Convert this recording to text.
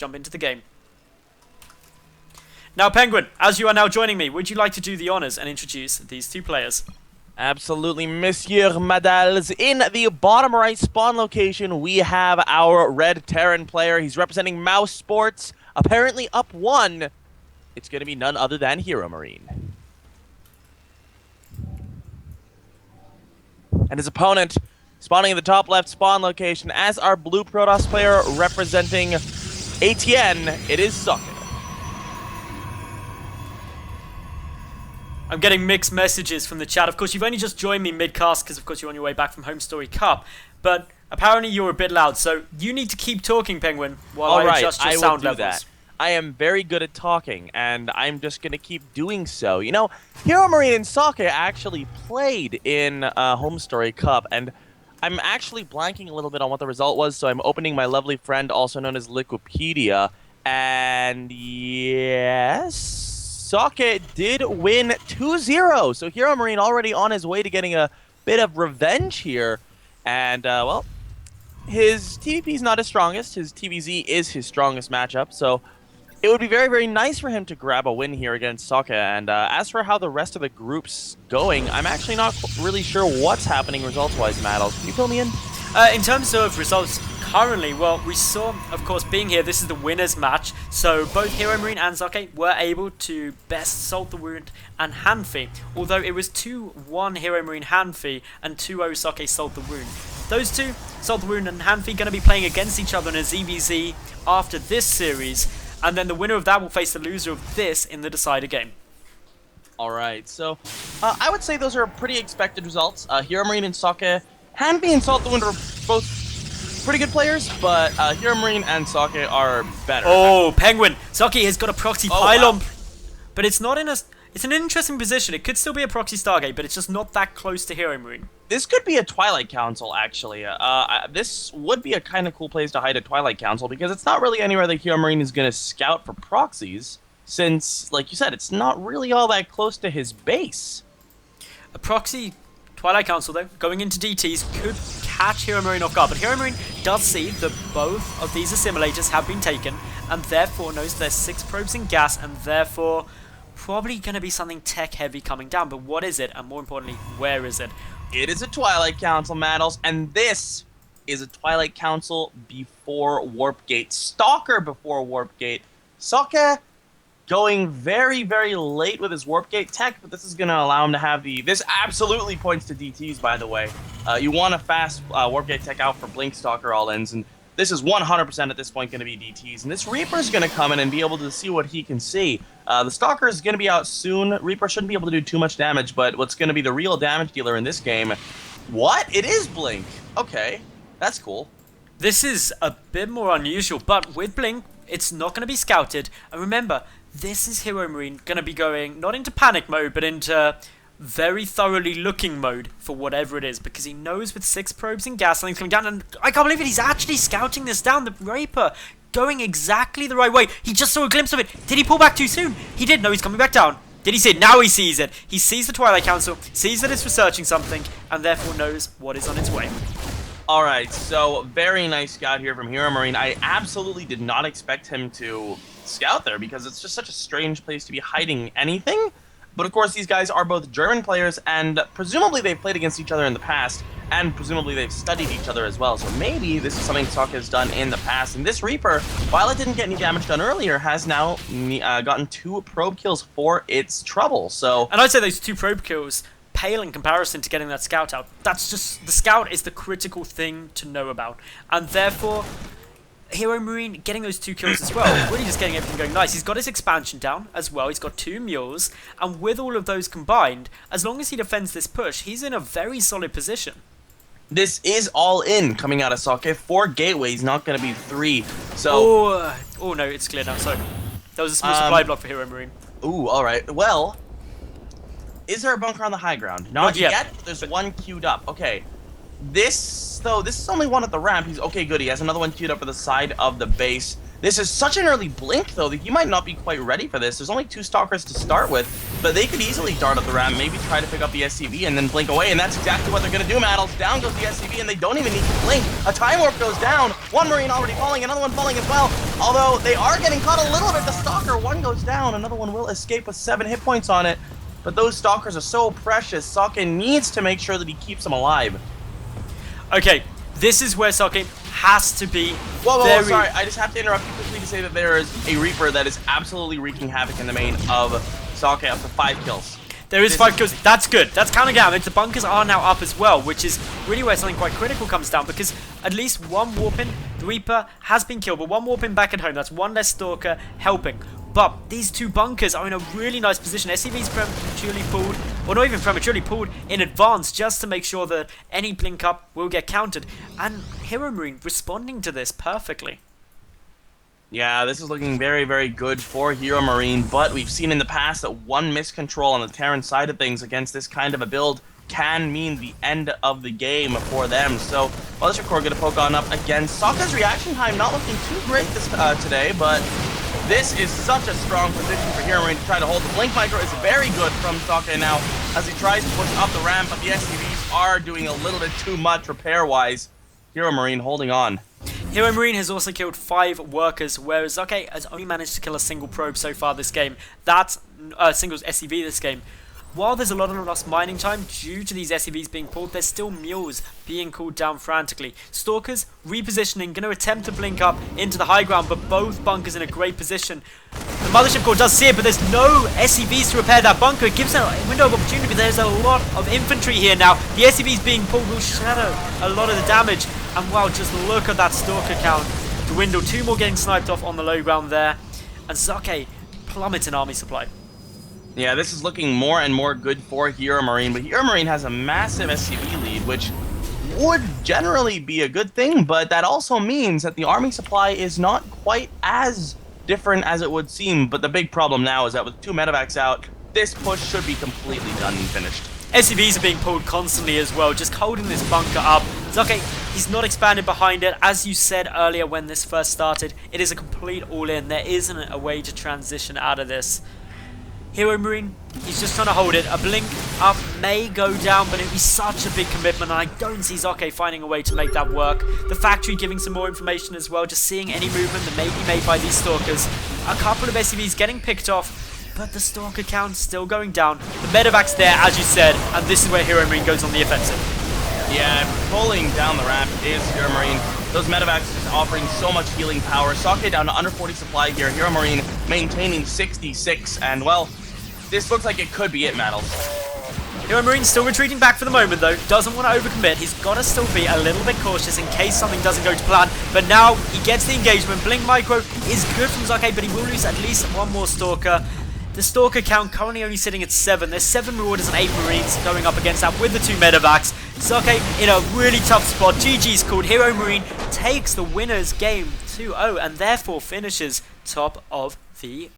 jump into the game. Now, Penguin, as you are now joining me, would you like to do the honors and introduce these two players? Absolutely, Monsieur Madals. In the bottom right spawn location, we have our red Terran player. He's representing Mouse Sports. Apparently up 1. It's going to be none other than HeroMarine. And his opponent, spawning in the top left spawn location, as our blue Protoss player representing ATN, it is Socke. I'm getting mixed messages from the chat. Of course, you've only just joined me mid-cast because, of course, you're on your way back from Home Story Cup. But apparently you're a bit loud, so you need to keep talking, Penguin, while I adjust your sound levels. That. I am very good at talking, and I'm just going to keep doing so. You know, HeroMarine and Socke actually played in Home Story Cup, and I'm actually blanking a little bit on what the result was, so I'm opening my lovely friend, also known as Liquipedia, and yes... Socke did win 2-0, so HeroMarine already on his way to getting a bit of revenge here. And, well, his TVP is not his strongest. His TVZ is his strongest matchup, so it would be very, very nice for him to grab a win here against Socke. And as for how the rest of the group's going, I'm actually not really sure what's happening results-wise, Madals. Can you fill me in? In terms of results currently, well, we saw, of course, being here, this is the winner's match, so both HeroMarine and Socke were able to best Salt the Wound and Hanfi, although it was 2-1 HeroMarine Hanfi and 2-0 Socke Salt the Wound. Those two, Salt the Wound and Hanfi, going to be playing against each other in a ZVZ after this series, and then the winner of that will face the loser of this in the decider game. Alright, so I would say those are pretty expected results. HeroMarine and Socke, Hanfi and Salt the Wound are both pretty good players, but HeroMarine and Socke are better. Oh, Penguin! Socke has got a proxy pylon, wow. But it's not in a... It's an interesting position. It could still be a proxy Stargate, but it's just not that close to HeroMarine. This could be a Twilight Council, actually. This would be a kind of cool place to hide a Twilight Council, because it's not really anywhere that HeroMarine is going to scout for proxies, since, like you said, it's not really all that close to his base. A proxy Twilight Council, though, going into DTs, could catch HeroMarine off guard, but HeroMarine does see that both of these assimilators have been taken, and therefore knows there's 6 probes in gas, and therefore probably going to be something tech-heavy coming down. But what is it, and more importantly, where is it? It is a Twilight Council, Madals, and this is a Twilight Council before Warp Gate. Stalker before Warp Gate. Socke going very, very late with his Warp Gate tech, but this is going to allow him to have the... This absolutely points to DTs, by the way. You want a fast Warp Gate tech out for Blink Stalker all-ins, and this is 100% at this point going to be DTs. And this Reaper is going to come in and be able to see what he can see. The Stalker is going to be out soon. Reaper shouldn't be able to do too much damage, but what's going to be the real damage dealer in this game... What? It is Blink. Okay, that's cool. This is a bit more unusual, but with Blink, it's not going to be scouted. And remember, this is HeroMarine going to be going not into panic mode, but into very thoroughly looking mode for whatever it is, because he knows with 6 probes in gas, something's coming down, and I can't believe it, he's actually scouting this down. The Reaper going exactly the right way. He just saw a glimpse of it. Did he pull back too soon? He did. No, he's coming back down. Did he see it? Now he sees it. He sees the Twilight Council, sees that it's researching something, and therefore knows what is on its way. Alright, so very nice scout here from HeroMarine. I absolutely did not expect him to scout there, because it's just such a strange place to be hiding anything. But of course, these guys are both German players, and presumably they've played against each other in the past, and presumably they've studied each other as well. So maybe this is something Socke has done in the past. And this Reaper, while it didn't get any damage done earlier, has now gotten 2 probe kills for its trouble. So, and I'd say those 2 probe kills pale in comparison to getting that scout out. That's just, the scout is the critical thing to know about, and therefore HeroMarine getting those 2 kills as well, really just getting everything going nice. He's got his expansion down as well, he's got 2 mules, and with all of those combined, as long as he defends this push, he's in a very solid position. This is all in coming out of Socke. 4 gateways, not going to be 3. So, oh no, it's clear now. So that was a small supply block for HeroMarine. Ooh, all right. Well, is there a bunker on the high ground? Not yet. There's one queued up. Okay. This is only one at the ramp. He's okay, good. He has another one queued up at the side of the base. This is such an early blink, though, that he might not be quite ready for this. There's only 2 stalkers to start with, but they could easily dart up the ramp, maybe try to pick up the SCV and then blink away, and that's exactly what they're going to do, Madals. Down goes the SCV, and they don't even need to blink. A Time Warp goes down. One Marine already falling, another one falling as well. Although they are getting caught a little bit. The Stalker, one goes down, another one will escape with 7 hit points on it. But those Stalkers are so precious. Socke needs to make sure that he keeps them alive. Okay, this is where Socke has to be Whoa, sorry. I just have to interrupt you quickly to say that there is a Reaper that is absolutely wreaking havoc in the main of Socke up to 5 kills. There is 5 kills. That's good. That's counter damage. The bunkers are now up as well, which is really where something quite critical comes down, because at least one Warpin, the Reaper, has been killed, but one Warpin back at home. That's one less Stalker helping. But these 2 bunkers are in a really nice position. SCV's prematurely pulled, or not even prematurely pulled, in advance just to make sure that any blink up will get countered. And HeroMarine responding to this perfectly. Yeah, this is looking very, very good for HeroMarine, but we've seen in the past that one miscontrol on the Terran side of things against this kind of a build can mean the end of the game for them. So, Mothership Core going to poke on up again. Sokke's reaction time not looking too great this today, but this is such a strong position for HeroMarine to try to hold. The Blink Micro is very good from Socke now as he tries to push up the ramp, but the SCVs are doing a little bit too much repair-wise. HeroMarine holding on. HeroMarine has also killed 5 workers, whereas Socke has only managed to kill a single probe so far this game. That's single SCV this game. While there's a lot of lost mining time due to these SCVs being pulled, there's still mules being called down frantically. Stalkers repositioning, going to attempt to blink up into the high ground, but both bunkers in a great position. The Mothership Core does see it, but there's no SCVs to repair that bunker. It gives a window of opportunity, but there's a lot of infantry here now. The SCVs being pulled will shadow a lot of the damage. And wow, just look at that Stalker count dwindle. 2 more getting sniped off on the low ground there. And Socke plummets in army supply. Yeah, this is looking more and more good for HeroMarine, but HeroMarine has a massive SCV lead, which would generally be a good thing, but that also means that the army supply is not quite as different as it would seem. But the big problem now is that with 2 medevacs out, this push should be completely done and finished. SCVs are being pulled constantly as well, just holding this bunker up. Socke, he's not expanded behind it. As you said earlier when this first started, it is a complete all-in. There isn't a way to transition out of this. HeroMarine, he's just trying to hold it. A blink up may go down, but it'd be such a big commitment, and I don't see Socke finding a way to make that work. The factory giving some more information as well, just seeing any movement that may be made by these Stalkers. A couple of SCVs getting picked off, but the Stalker count still going down. The medevac's there, as you said, and this is where HeroMarine goes on the offensive. Yeah, pulling down the ramp is HeroMarine. Those medevacs is offering so much healing power. Socke down to under 40 supply here. HeroMarine maintaining 66, and well, this looks like it could be it, Madals. HeroMarine's still retreating back for the moment though, doesn't want to overcommit. He's got to still be a little bit cautious in case something doesn't go to plan, but now he gets the engagement. Blink Micro is good from Socke, but he will lose at least 1 more Stalker. The Stalker count currently only sitting at 7. There's 7 Marauders and 8 Marines going up against that with the 2 medevacs. Socke in a really tough spot. GG's called. HeroMarine takes the winner's game 2-0 and therefore finishes top of the